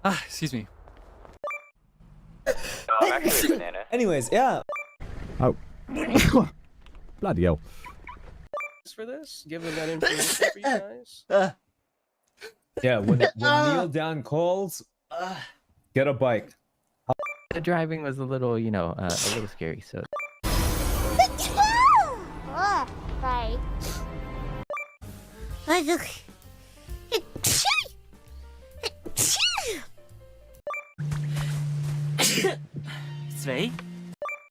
Excuse me. I'm actually a banana. Anyways, yeah. Oh. Bloody hell. For this, given that information for you guys. Yeah, when Kneel Down calls, get a bike. The driving was a little, a little scary. So Right. Zwei?